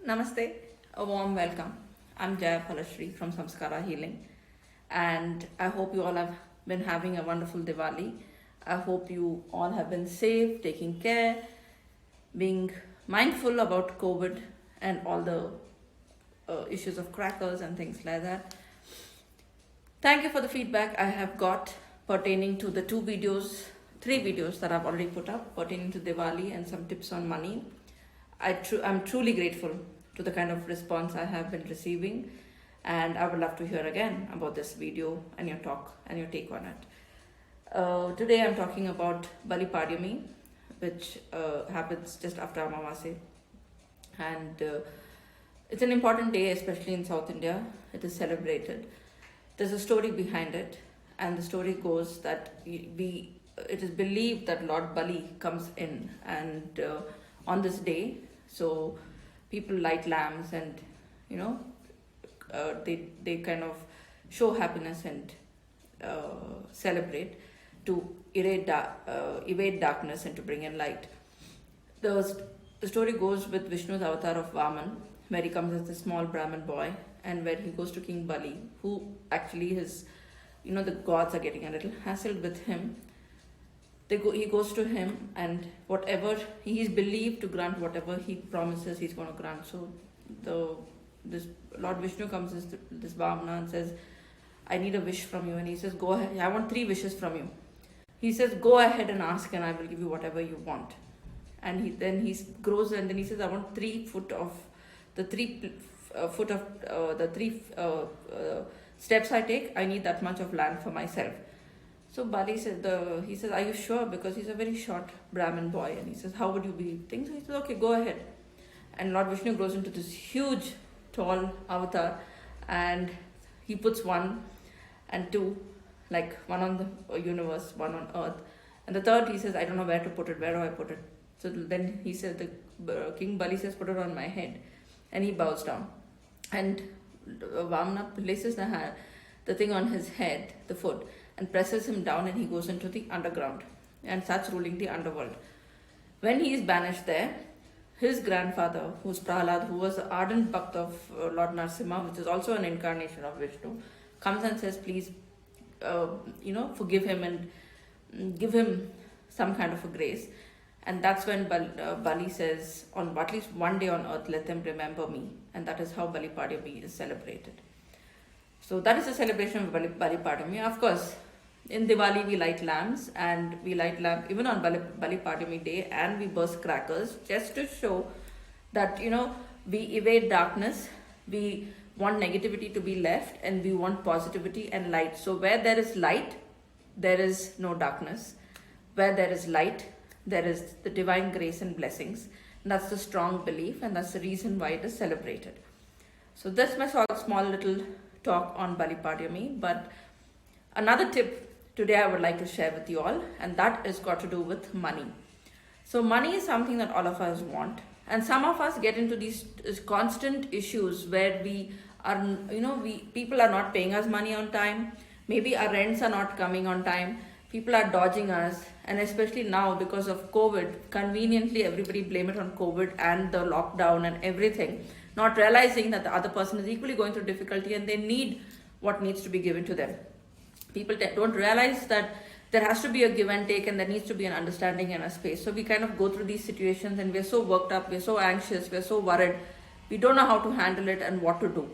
Namaste, a warm welcome. I'm Jayapalashri from Samskara Healing, and I hope you all have been having a wonderful Diwali. I hope you all have been safe, taking care, being mindful about COVID and all the issues of crackers and things like that. Thank you for the feedback I have got pertaining to the three videos that I've already put up pertaining to Diwali and some tips on money. I'm truly grateful to the kind of response I have been receiving, and I would love to hear again about this video and your talk and your take on it. Today I'm talking about Bali Pratipada, which happens just after Amavasya, and it's an important day, especially in South India. It is celebrated. There's a story behind it, and the story goes that it is believed that Lord Bali comes in, and on this day, so people light lamps and they kind of show happiness and celebrate to evade darkness and to bring in light. The story goes with Vishnu's avatar of Vaman, where he comes as a small Brahmin boy, and where he goes to King Bali, who actually the gods are getting a little hassled with him. He goes to him, and whatever he is believed to grant, whatever he promises, he's going to grant. So this Lord Vishnu comes as this Vamana and says, "I need a wish from you." And he says, "Go ahead. I want 3 wishes from you." He says, "Go ahead and ask, and I will give you whatever you want." And he grows, and then he says, "I want 3 foot of the 3 foot of the 3 steps I take. I need that much of land for myself." So Bali said, he says, "Are you sure?" Because he's a very short Brahmin boy, and he says, "How would you be things?" So he says, "Okay, go ahead." And Lord Vishnu grows into this huge, tall avatar, and he puts 1 and 2, like 1 on the universe, 1 on earth, and the third he says, "I don't know where to put it. Where do I put it?" So then he says, King Bali says, "Put it on my head," and he bows down, and Vamana places the thing on his head, the foot, and presses him down, and he goes into the underground and starts ruling the underworld. When he is banished there, his grandfather, who's Prahlad, who was an ardent Bhakt of Lord Narasimha, which is also an incarnation of Vishnu, comes and says, "Please, forgive him and give him some kind of a grace." And that's when Bali says, "On at least one day on earth, let them remember me." And that is how Bali Pratipada is celebrated. So that is the celebration of Bali Pratipada. Of course, in Diwali we light lamps, and we light lamp even on Bali Pratipada day, and we burst crackers just to show that we evade darkness, we want negativity to be left, and we want positivity and light. So where there is light, there is no darkness. Where there is light, there is the divine grace and blessings. And that's the strong belief, and that's the reason why it is celebrated. So that's my small little talk on Bali Pratipada. But another tip today I would like to share with you all, and that is got to do with money. So money is something that all of us want, and some of us get into these constant issues where people are not paying us money on time. Maybe our rents are not coming on time. People are dodging us, and especially now because of COVID, conveniently everybody blame it on COVID and the lockdown and everything, not realizing that the other person is equally going through difficulty and they need what needs to be given to them. People don't realize that there has to be a give and take, and there needs to be an understanding and a space. So we kind of go through these situations, and we're so worked up, we're so anxious, we're so worried, we don't know how to handle it and what to do.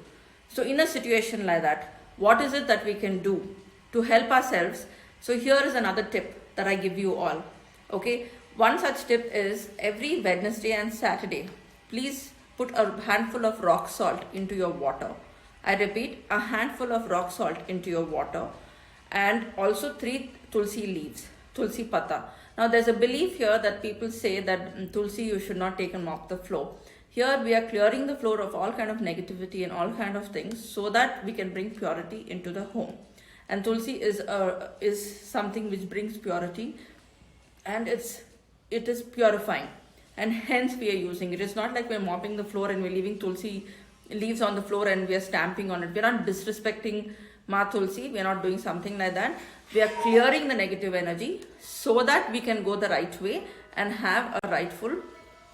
So in a situation like that, what is it that we can do to help ourselves? So here is another tip that I give you all. Okay, one such tip is every Wednesday and Saturday, please put a handful of rock salt into your water. I repeat, a handful of rock salt into your water, and also 3 tulsi leaves, tulsi pata. Now there's a belief here that people say that tulsi you should not take and mop the floor. Here we are clearing the floor of all kind of negativity and all kind of things, so that we can bring purity into the home. And tulsi is something which brings purity, and it is purifying, and hence we are using it. It's not like we're mopping the floor and we're leaving tulsi leaves on the floor and we are stamping on it. We're not disrespecting Ma Tulsi. We're not doing something like that. We are clearing the negative energy so that we can go the right way and have a rightful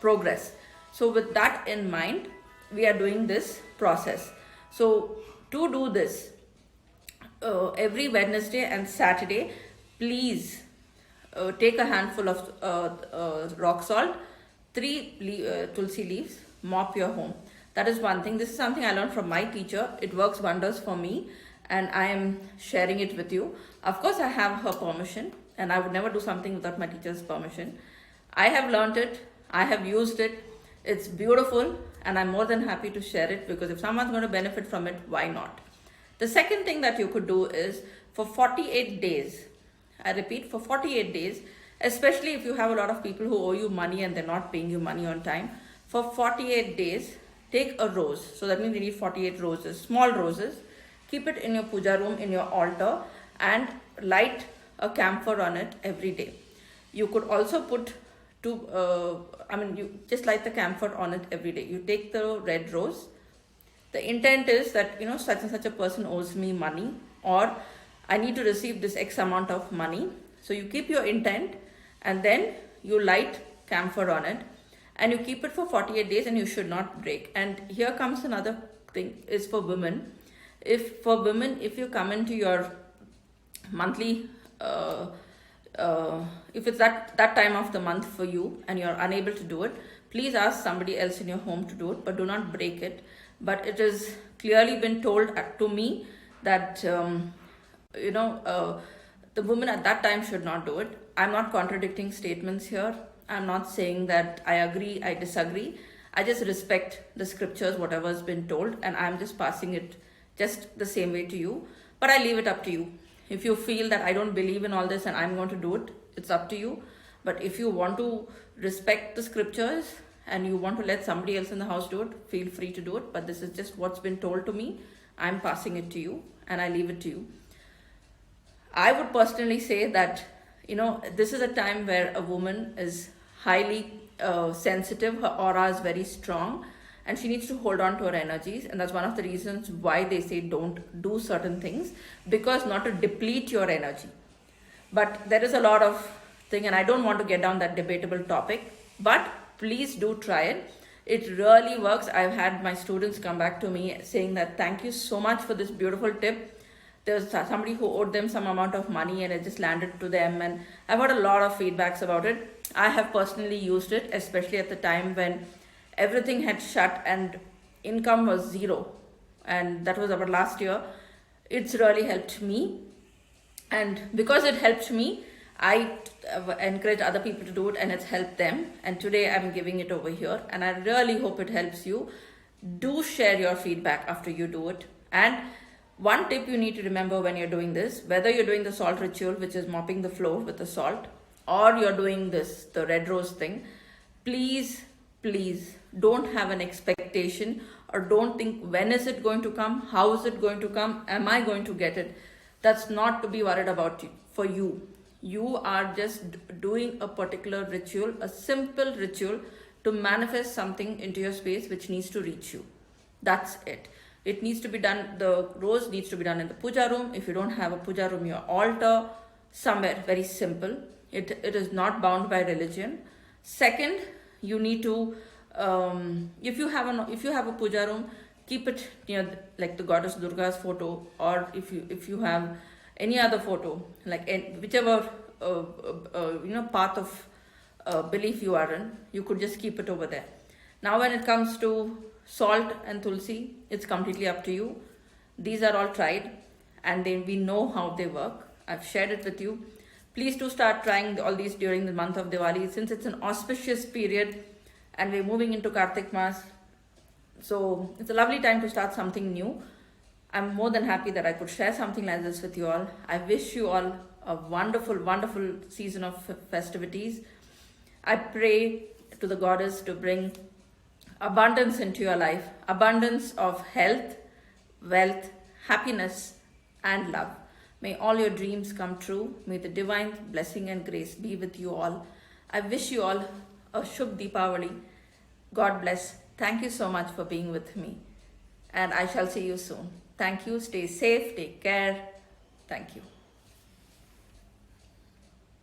progress. So with that in mind, we are doing this process. So to do this, every Wednesday and Saturday, please take a handful of rock salt, 3 tulsi leaves, mop your home. That is one thing. This is something I learned from my teacher. It works wonders for me, and I am sharing it with you. Of course, I have her permission, and I would never do something without my teacher's permission. I have learned it, I have used it, it's beautiful, and I'm more than happy to share it, because if someone's going to benefit from it, why not? The second thing that you could do is for 48 days, I repeat, for 48 days, especially if you have a lot of people who owe you money and they're not paying you money on time, for 48 days, take a rose. So that means you need 48 roses, small roses. Keep it in your puja room, in your altar, and light a camphor on it every day. You could also put you just light the camphor on it every day. You take the red rose. The intent is that, such and such a person owes me money, or I need to receive this X amount of money. So you keep your intent, and then you light camphor on it, and you keep it for 48 days, and you should not break. And here comes another thing, is for women. If you come into your monthly, if it's that time of the month for you and you're unable to do it, please ask somebody else in your home to do it, but do not break it. But it has clearly been told to me that the woman at that time should not do it. I'm not contradicting statements here. I'm not saying that I agree, I disagree. I just respect the scriptures, whatever has been told, and I'm just passing it just the same way to you. But I leave it up to you. If you feel that I don't believe in all this and I'm going to do it, it's up to you. But if you want to respect the scriptures and you want to let somebody else in the house do it, feel free to do it. But this is just what's been told to me. I'm passing it to you, and I leave it to you. I would personally say that, this is a time where a woman is highly sensitive. Her aura is very strong, and she needs to hold on to her energies. And that's one of the reasons why they say don't do certain things, because not to deplete your energy. But there is a lot of thing, and I don't want to get down that debatable topic, but please do try it. It really works. I've had my students come back to me saying that thank you so much for this beautiful tip. There's somebody who owed them some amount of money and it just landed to them, and I've heard a lot of feedbacks about it. I have personally used it, especially at the time when everything had shut and income was zero, and that was about last year. It's really helped me, and because it helped me, I encourage other people to do it, and it's helped them. And today I'm giving it over here, and I really hope it helps you. Do share your feedback after you do it. And one tip you need to remember when you're doing this, whether you're doing the salt ritual, which is mopping the floor with the salt, or you're doing the red rose thing, please don't have an expectation, or don't think, when is it going to come? How is it going to come? Am I going to get it? That's not to be worried about for you. You are just doing a particular ritual, a simple ritual, to manifest something into your space which needs to reach you. That's it. It needs to be done, the rose needs to be done in the puja room. If you don't have a puja room, your altar, somewhere very simple. It is not bound by religion. Second, you need to, if you have a puja room, keep it near like the goddess Durga's photo, or if you have any other photo, like whichever path of belief you are in, you could just keep it over there. Now when it comes to salt and tulsi, it's completely up to you. These are all tried, and we know how they work. I've shared it with you. Please do start trying all these during the month of Diwali, since it's an auspicious period and we're moving into Kartik Mas. So it's a lovely time to start something new. I'm more than happy that I could share something like this with you all. I wish you all a wonderful, wonderful season of festivities. I pray to the goddess to bring abundance into your life, abundance of health, wealth, happiness, and love. May all your dreams come true. May the divine blessing and grace be with you all. I wish you all a Shubh Deepavali. God bless. Thank you so much for being with me, and I shall see you soon. Thank you. Stay safe. Take care. Thank you.